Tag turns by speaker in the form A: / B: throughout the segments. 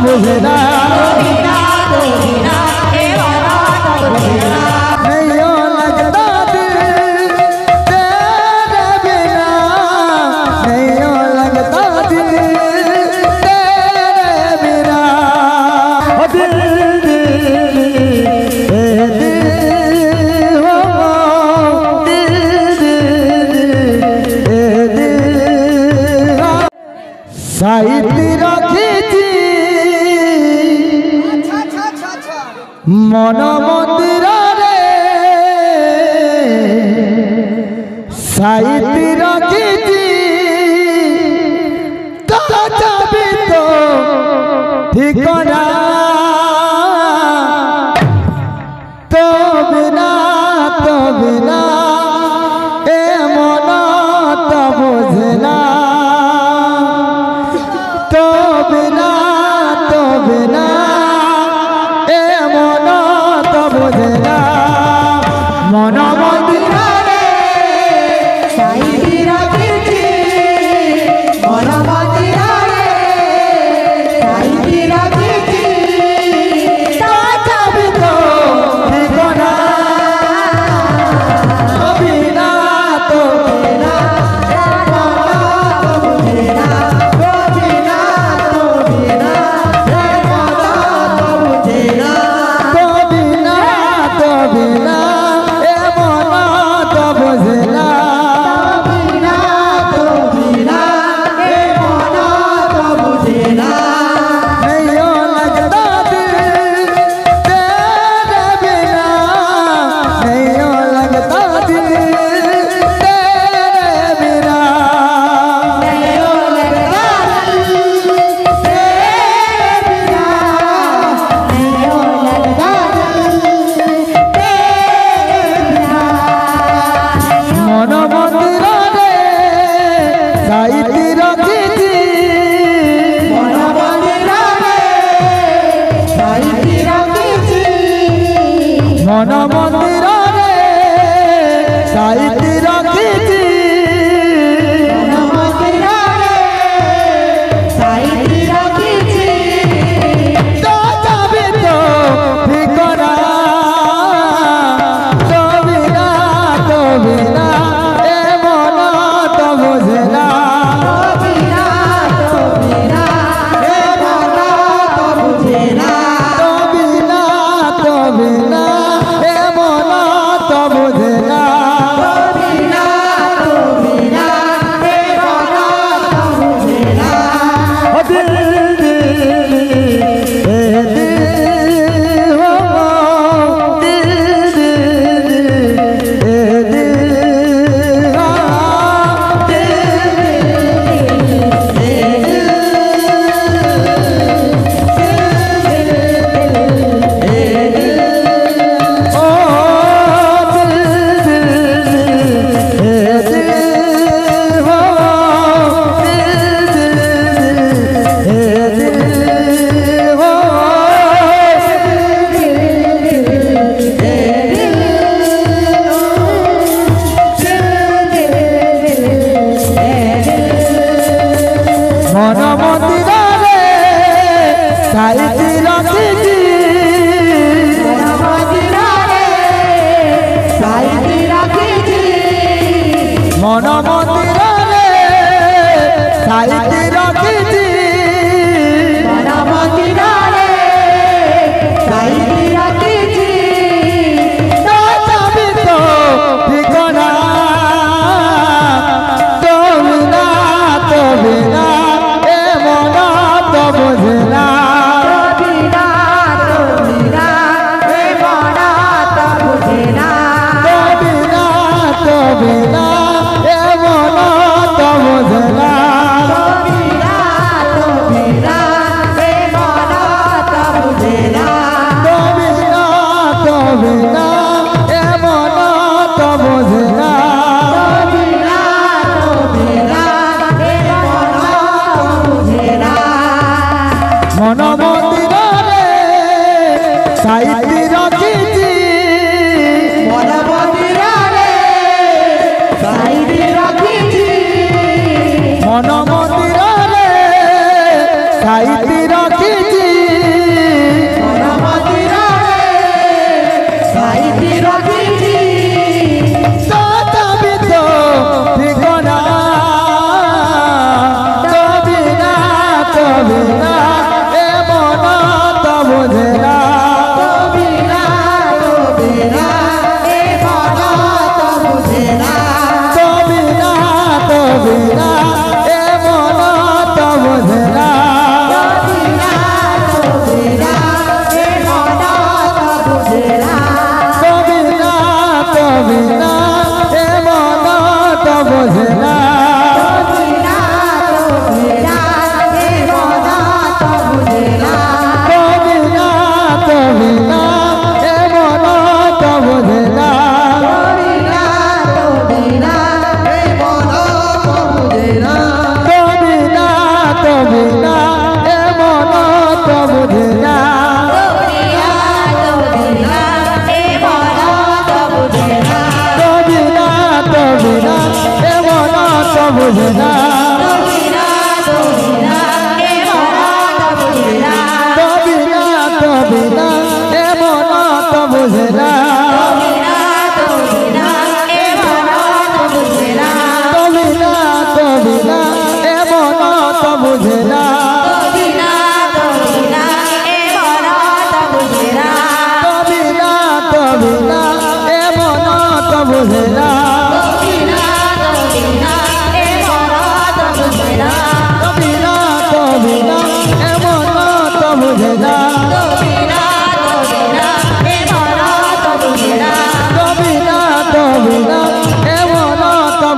A: बुझे ना সাইতি রাখিছি মন মন্দিরে সাইতি রাখিছি চাবি তো ঠিকানা তো বিনা এ মন তো বুঝে না তো বিনা এ মন তো বুঝে না মন মন্দিরে সাইতি রাখিছি মন মন্দিরে সাইতি রাখিছি চাবি তো ঠিকানা তো বিনা মন মন্দিরে সাইতি রাখিছি মন মন্দিরে সাইতি রাখিছি চাবি তো ঠিকানা তো বিনা এ মন তো বুঝে না এ মন তো বুঝে না তো বিনা মন মন্দিরে সাইতি রাখিছি মন মন্দিরে সাইতি রাখিছি মন মন্দিরে সাইতি রাখিছি মন মন্দিরে সাইতি রাখিছি চাবি তো ঠিকানা তো বিনা বুঝে না এ মন তো বুঝে না তো বিনা এ মন তো বুঝে না এ মন তো বুঝে না তো বিনা এ মন তো বুঝে না মন মন্দিরে সাইতি রাখিছি মন মন্দিরে সাইতি রাখিছি মন মন্দিরে সাইতি রাখিছি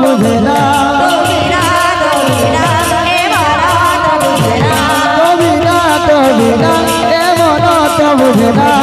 A: बुझे ना तो बिना ए मन तो बुझे ना